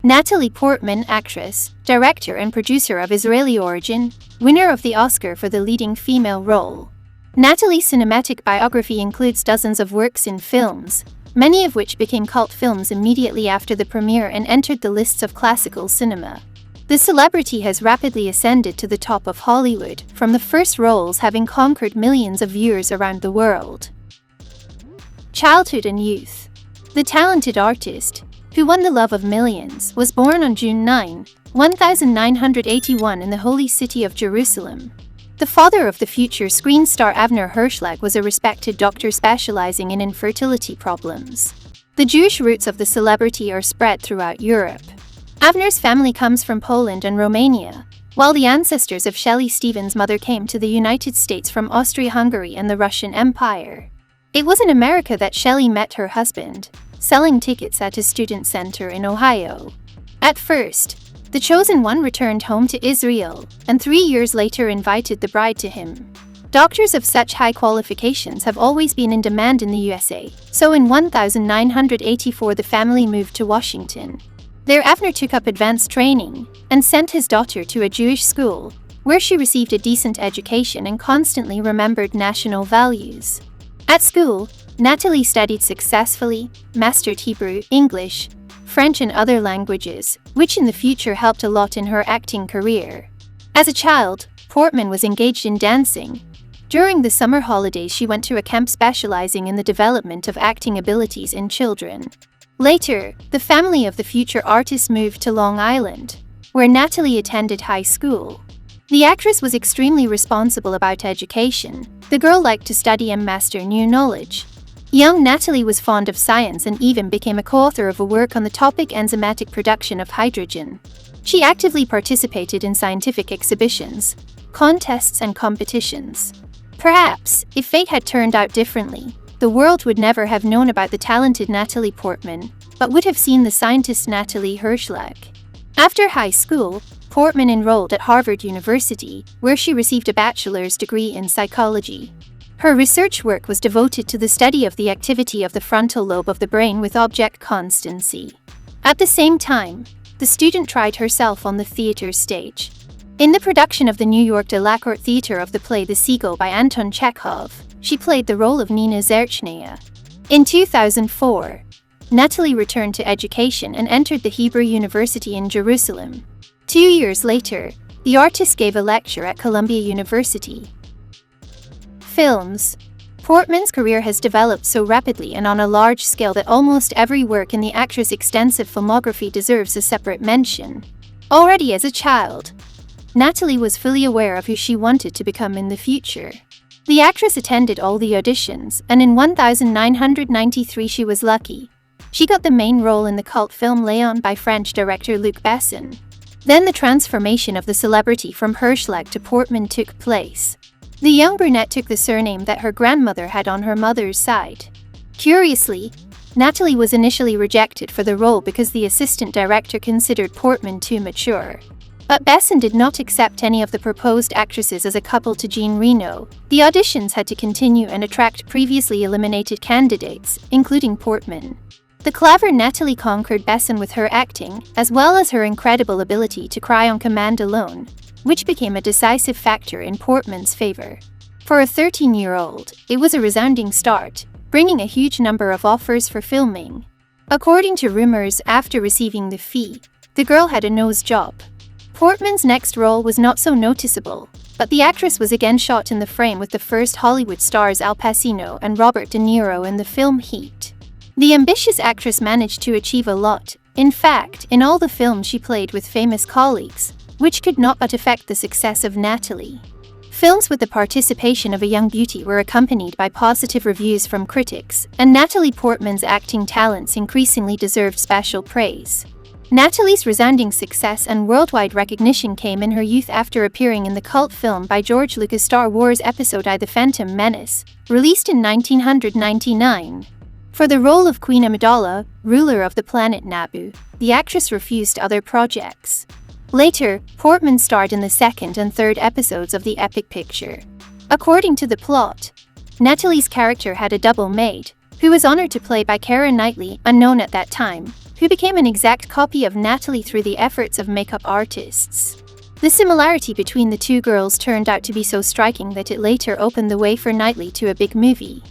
Natalie Portman, actress, director and producer of Israeli origin, winner of the Oscar for the leading female role. Natalie's cinematic biography includes dozens of works in films, many of which became cult films immediately after the premiere and entered the lists of classical cinema. The celebrity has rapidly ascended to the top of Hollywood, from the first roles having conquered millions of viewers around the world. Childhood and youth. The talented artist, who won the love of millions, was born on June 9, 1981 in the holy city of Jerusalem. The father of the future screen star Avner Hirschlag was a respected doctor specializing in infertility problems. The Jewish roots of the celebrity are spread throughout Europe. Avner's family comes from Poland and Romania, while the ancestors of Shelley Stevens' mother came to the United States from Austria-Hungary and the Russian Empire. It was in America that Shelley met her husband, selling tickets at a student center in Ohio. At first, the chosen one returned home to Israel, and 3 years later invited the bride to him. Doctors of such high qualifications have always been in demand in the USA, so in 1984 the family moved to Washington. There Avner took up advanced training, and sent his daughter to a Jewish school, where she received a decent education and constantly remembered national values. At school, Natalie studied successfully, mastered Hebrew, English, French and other languages, which in the future helped a lot in her acting career. As a child, Portman was engaged in dancing. During the summer holidays she went to a camp specializing in the development of acting abilities in children. Later, the family of the future artist moved to Long Island, where Natalie attended high school. The actress was extremely responsible about education. The girl liked to study and master new knowledge. Young Natalie was fond of science and even became a co-author of a work on the topic enzymatic production of hydrogen. She actively participated in scientific exhibitions, contests and competitions. Perhaps, if fate had turned out differently, the world would never have known about the talented Natalie Portman, but would have seen the scientist Natalie Hirschlag. After high school, Portman enrolled at Harvard University, where she received a bachelor's degree in psychology. Her research work was devoted to the study of the activity of the frontal lobe of the brain with object constancy. At the same time, the student tried herself on the theater stage. In the production of the New York de la Court Theater of the play The Seagull by Anton Chekhov, she played the role of Nina Zerchneya. In 2004, Natalie returned to education and entered the Hebrew University in Jerusalem. 2 years later, the artist gave a lecture at Columbia University. Films. Portman's career has developed so rapidly and on a large scale that almost every work in the actress' extensive filmography deserves a separate mention. Already as a child, Natalie was fully aware of who she wanted to become in the future. The actress attended all the auditions, and in 1993 she was lucky. She got the main role in the cult film Léon by French director Luc Besson. Then the transformation of the celebrity from Hirschlag to Portman took place. The young brunette took the surname that her grandmother had on her mother's side. Curiously, Natalie was initially rejected for the role because the assistant director considered Portman too mature. But Besson did not accept any of the proposed actresses as a couple to Jean Reno. The auditions had to continue and attract previously eliminated candidates, including Portman. The clever Natalie conquered Besson with her acting, as well as her incredible ability to cry on command alone, which became a decisive factor in Portman's favor. For a 13-year-old, it was a resounding start, bringing a huge number of offers for filming. According to rumors, after receiving the fee, the girl had a nose job. Portman's next role was not so noticeable, but the actress was again shot in the frame with the first Hollywood stars Al Pacino and Robert De Niro in the film Heat. The ambitious actress managed to achieve a lot. In fact, in all the films she played with famous colleagues, which could not but affect the success of Natalie. Films with the participation of a young beauty were accompanied by positive reviews from critics, and Natalie Portman's acting talents increasingly deserved special praise. Natalie's resounding success and worldwide recognition came in her youth after appearing in the cult film by George Lucas' Star Wars episode I: The Phantom Menace, released in 1999. For the role of Queen Amidala, ruler of the planet Naboo, the actress refused other projects. Later, Portman starred in the second and third episodes of the epic picture. According to the plot, Natalie's character had a double maid, who was honored to play by Keira Knightley, unknown at that time, who became an exact copy of Natalie through the efforts of makeup artists. The similarity between the two girls turned out to be so striking that it later opened the way for Natalie to a big movie.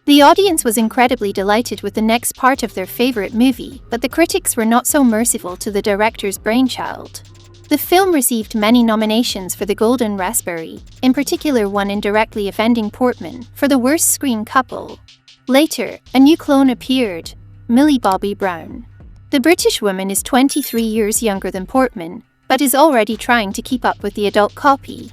The audience was incredibly delighted with the next part of their favorite movie, but the critics were not so merciful to the director's brainchild. The film received many nominations for the Golden Raspberry, in particular one indirectly offending Portman for the worst screen couple. Later, a new clone appeared, Millie Bobby Brown. The British woman is 23 years younger than Portman, but is already trying to keep up with the adult copy.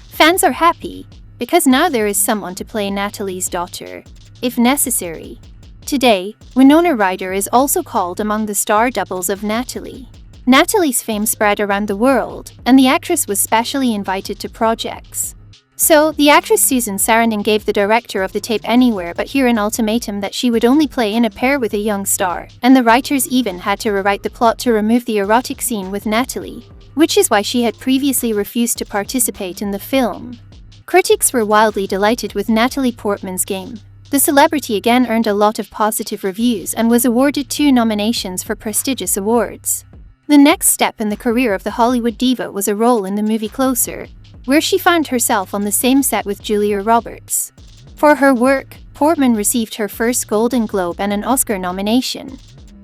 Fans are happy, because now there is someone to play Natalie's daughter, if necessary. Today, Winona Ryder is also called among the star doubles of Natalie. Natalie's fame spread around the world, and the actress was specially invited to projects. So, the actress Susan Sarandon gave the director of the tape Anywhere But Here an ultimatum that she would only play in a pair with a young star, and the writers even had to rewrite the plot to remove the erotic scene with Natalie, which is why she had previously refused to participate in the film. Critics were wildly delighted with Natalie Portman's game. The celebrity again earned a lot of positive reviews and was awarded 2 nominations for prestigious awards. The next step in the career of the Hollywood diva was a role in the movie Closer, where she found herself on the same set with Julia Roberts. For her work, Portman received her first Golden Globe and an Oscar nomination.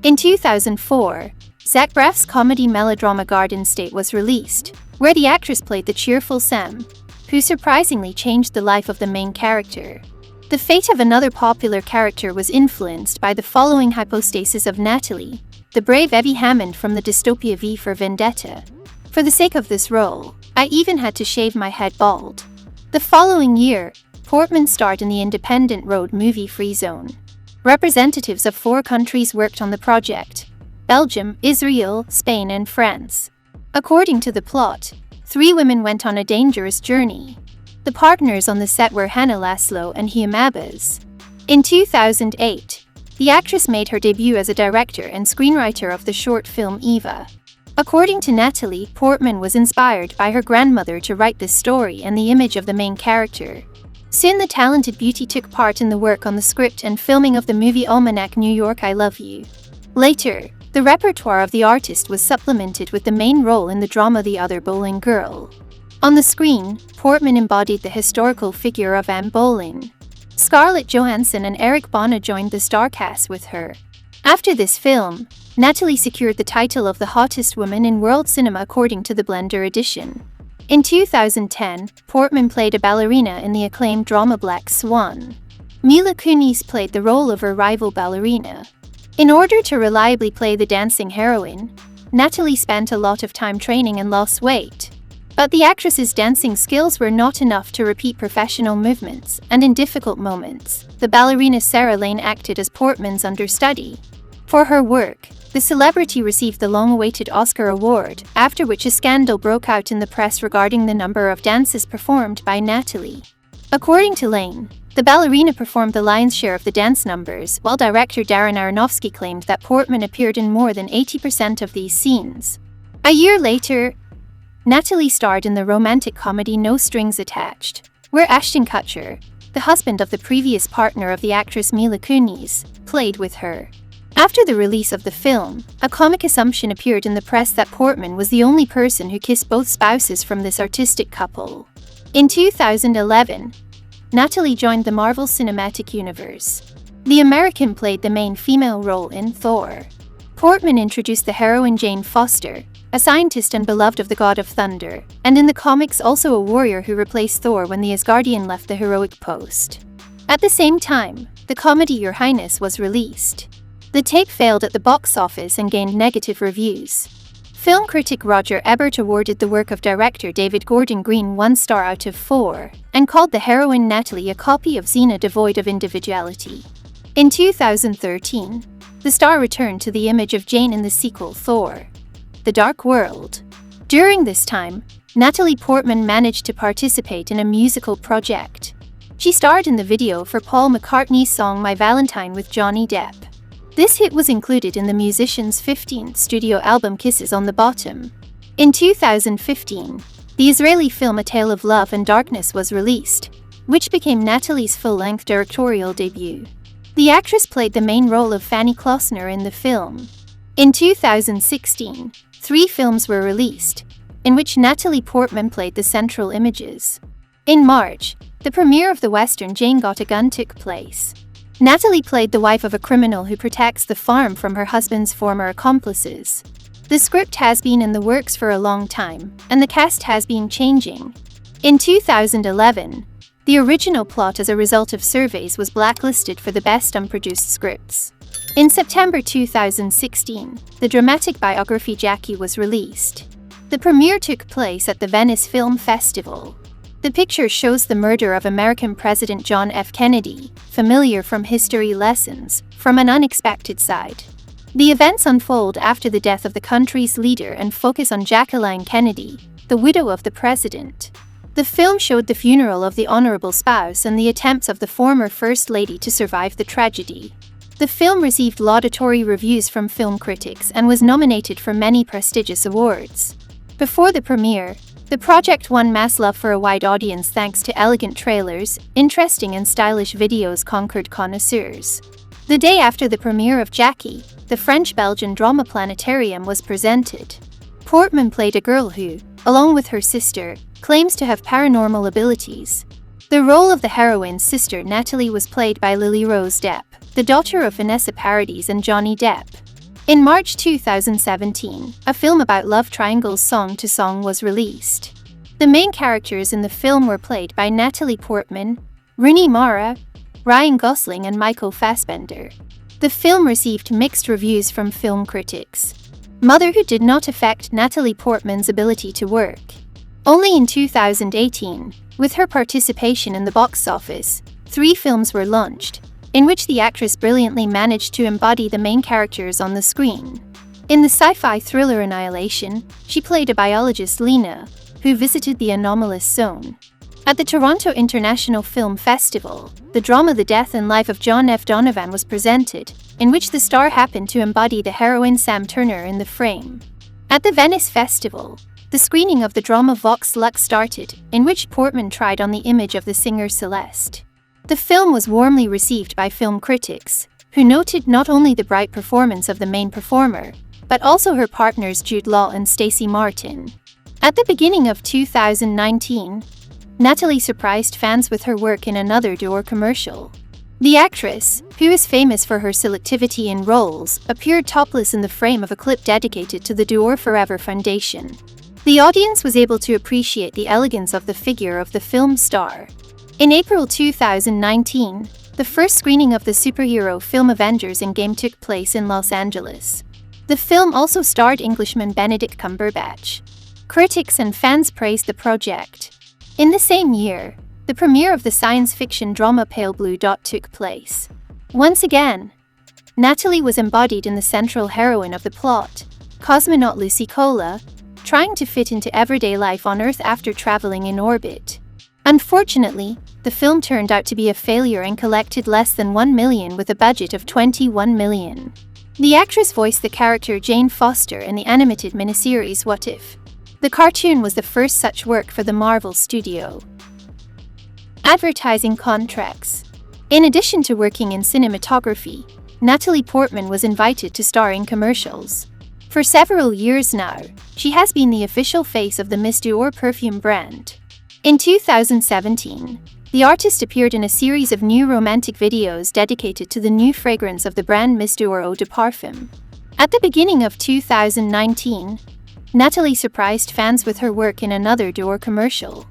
In 2004, Zach Braff's comedy melodrama Garden State was released, where the actress played the cheerful Sam, who surprisingly changed the life of the main character. The fate of another popular character was influenced by the following hypostasis of Natalie, the brave Evie Hammond from the dystopia V for Vendetta. For the sake of this role, I even had to shave my head bald. The following year, Portman starred in the independent road movie Free Zone. Representatives of 4 countries worked on the project: Belgium, Israel, Spain, and France. According to the plot, 3 women went on a dangerous journey. The partners on the set were Hannah Laszlo and Hume Abbas. In 2008, the actress made her debut as a director and screenwriter of the short film Eva. According to Natalie, Portman was inspired by her grandmother to write this story and the image of the main character. Soon the talented beauty took part in the work on the script and filming of the movie Almanac New York I Love You. Later, the repertoire of the artist was supplemented with the main role in the drama The Other Boleyn Girl. On the screen, Portman embodied the historical figure of Anne Boleyn. Scarlett Johansson and Eric Bana joined the star cast with her. After this film, Natalie secured the title of the hottest woman in world cinema according to the Blender edition. In 2010, Portman played a ballerina in the acclaimed drama Black Swan. Mila Kunis played the role of her rival ballerina. In order to reliably play the dancing heroine, Natalie spent a lot of time training and lost weight. But the actress's dancing skills were not enough to repeat professional movements, and in difficult moments, the ballerina Sarah Lane acted as Portman's understudy. For her work, the celebrity received the long-awaited Oscar award, after which a scandal broke out in the press regarding the number of dances performed by Natalie. According to Lane, the ballerina performed the lion's share of the dance numbers, while director Darren Aronofsky claimed that Portman appeared in more than 80% of these scenes. A year later, Natalie starred in the romantic comedy No Strings Attached, where Ashton Kutcher, the husband of the previous partner of the actress Mila Kunis, played with her. After the release of the film, a comic assumption appeared in the press that Portman was the only person who kissed both spouses from this artistic couple. In 2011, Natalie joined the Marvel Cinematic Universe. The American played the main female role in Thor. Portman introduced the heroine Jane Foster, a scientist and beloved of the god of thunder, and in the comics also a warrior who replaced Thor when the Asgardian left the heroic post. At the same time, the comedy Your Highness was released. The tape failed at the box office and gained negative reviews. Film critic Roger Ebert awarded the work of director David Gordon Green 1 star out of 4, and called the heroine Natalie a copy of Xena devoid of individuality. In 2013, the star returned to the image of Jane in the sequel Thor: The Dark World. During this time, Natalie Portman managed to participate in a musical project. She starred in the video for Paul McCartney's song My Valentine with Johnny Depp. This hit was included in the musician's 15th studio album Kisses on the Bottom. In 2015, the Israeli film A Tale of Love and Darkness was released, which became Natalie's full-length directorial debut. The actress played the main role of Fanny Klossner in the film. In 2016, 3 films were released, in which Natalie Portman played the central images. In March, the premiere of the Western Jane Got a Gun took place. Natalie played the wife of a criminal who protects the farm from her husband's former accomplices. The script has been in the works for a long time, and the cast has been changing. In 2011, the original plot as a result of surveys was blacklisted for the best unproduced scripts. In September 2016, the dramatic biography Jackie was released. The premiere took place at the Venice Film Festival. The picture shows the murder of American President John F. Kennedy, familiar from history lessons, from an unexpected side. The events unfold after the death of the country's leader and focus on Jacqueline Kennedy, the widow of the president. The film showed the funeral of the honorable spouse and the attempts of the former First Lady to survive the tragedy. The film received laudatory reviews from film critics and was nominated for many prestigious awards. Before the premiere, the project won mass love for a wide audience thanks to elegant trailers, interesting and stylish videos conquered connoisseurs. The day after the premiere of Jackie, the French-Belgian drama Planetarium was presented. Portman played a girl who, along with her sister, claims to have paranormal abilities. The role of the heroine's sister Natalie was played by Lily Rose Depp, the daughter of Vanessa Paradis and Johnny Depp. In March 2017, a film about love triangles Song to Song was released. The main characters in the film were played by Natalie Portman, Rooney Mara, Ryan Gosling and Michael Fassbender. The film received mixed reviews from film critics. Motherhood did not affect Natalie Portman's ability to work. Only in 2018, with her participation in the box office, 3 films were launched, in which the actress brilliantly managed to embody the main characters on the screen. In the sci-fi thriller Annihilation, she played a biologist Lena, who visited the anomalous zone. At the Toronto International Film Festival, the drama The Death and Life of John F. Donovan was presented, in which the star happened to embody the heroine Sam Turner in the frame. At the Venice Festival, the screening of the drama Vox Lux started, in which Portman tried on the image of the singer Celeste. The film was warmly received by film critics, who noted not only the bright performance of the main performer, but also her partners Jude Law and Stacey Martin. At the beginning of 2019, Natalie surprised fans with her work in another Dior commercial. The actress, who is famous for her selectivity in roles, appeared topless in the frame of a clip dedicated to the Dior Forever Foundation. The audience was able to appreciate the elegance of the figure of the film star. In April 2019, the first screening of the superhero film Avengers Endgame took place in Los Angeles. The film also starred Englishman Benedict Cumberbatch. Critics and fans praised the project. In the same year, the premiere of the science fiction drama Pale Blue Dot took place. Once again, Natalie was embodied in the central heroine of the plot, cosmonaut Lucy Cola, trying to fit into everyday life on Earth after traveling in orbit. Unfortunately, the film turned out to be a failure and collected less than $1 million with a budget of $21 million. The actress voiced the character Jane Foster in the animated miniseries What If? The cartoon was the first such work for the Marvel Studio. Advertising contracts. In addition to working in cinematography, Natalie Portman was invited to star in commercials. For several years now, she has been the official face of the Miss Dior perfume brand. In 2017, the artist appeared in a series of new romantic videos dedicated to the new fragrance of the brand Miss Dior Eau de Parfum. At the beginning of 2019, Natalie surprised fans with her work in another Dior commercial.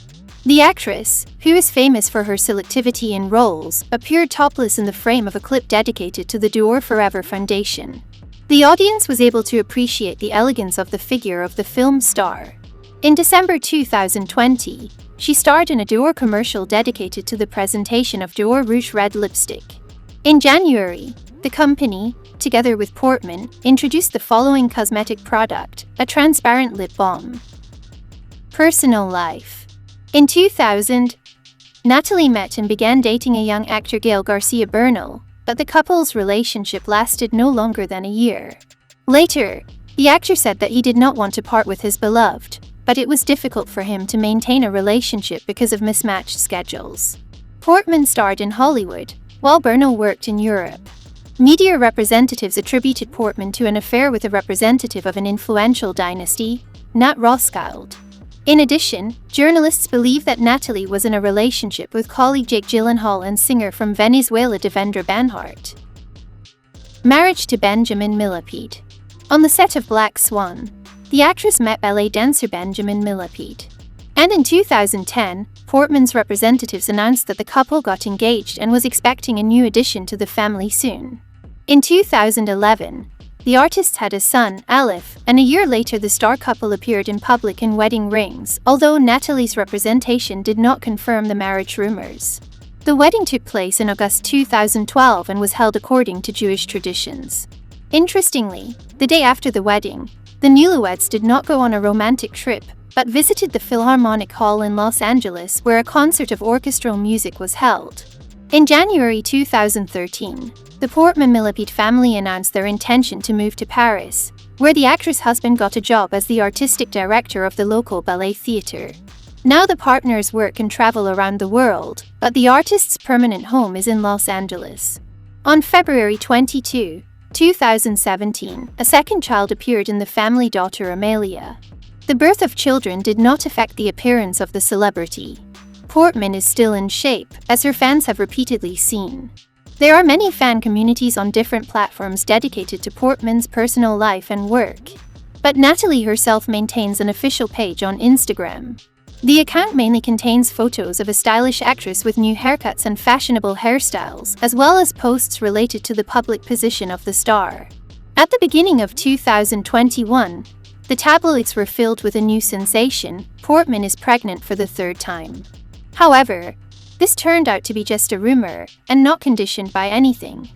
The actress, who is famous for her selectivity in roles, appeared topless in the frame of a clip dedicated to the Dior Forever Foundation. The audience was able to appreciate the elegance of the figure of the film star. In December 2020, she starred in a Dior commercial dedicated to the presentation of Dior Rouge Red lipstick. In January, the company, together with Portman, introduced the following cosmetic product, a transparent lip balm. Personal life. In 2000, Natalie met and began dating a young actor Gael Garcia Bernal, but the couple's relationship lasted no longer than a year. Later, the actor said that he did not want to part with his beloved, but it was difficult for him to maintain a relationship because of mismatched schedules. Portman starred in Hollywood, while Bernal worked in Europe. Media representatives attributed Portman to an affair with a representative of an influential dynasty, Nat Rothschild. In addition, journalists believe that Natalie was in a relationship with colleague Jake Gyllenhaal and singer from Venezuela Devendra Banhart. Marriage to Benjamin Millepied. On the set of Black Swan, the actress met ballet dancer Benjamin Millepied. And in 2010, Portman's representatives announced that the couple got engaged and was expecting a new addition to the family soon. In 2011, the artists had a son, Aleph, and a year later the star couple appeared in public in wedding rings, although Natalie's representation did not confirm the marriage rumors. The wedding took place in August 2012 and was held according to Jewish traditions. Interestingly, the day after the wedding, the newlyweds did not go on a romantic trip, but visited the Philharmonic Hall in Los Angeles where a concert of orchestral music was held. In January 2013, the Portman-Millepied family announced their intention to move to Paris, where the actress' husband got a job as the artistic director of the local ballet theater. Now the partners work and travel around the world, but the artist's permanent home is in Los Angeles. On February 22, 2017, a second child appeared in the family, daughter Amelia. The birth of children did not affect the appearance of the celebrity. Portman is still in shape, as her fans have repeatedly seen. There are many fan communities on different platforms dedicated to Portman's personal life and work. But Natalie herself maintains an official page on Instagram. The account mainly contains photos of a stylish actress with new haircuts and fashionable hairstyles, as well as posts related to the public position of the star. At the beginning of 2021, the tabloids were filled with a new sensation: Portman is pregnant for the third time. However, this turned out to be just a rumor, and not conditioned by anything.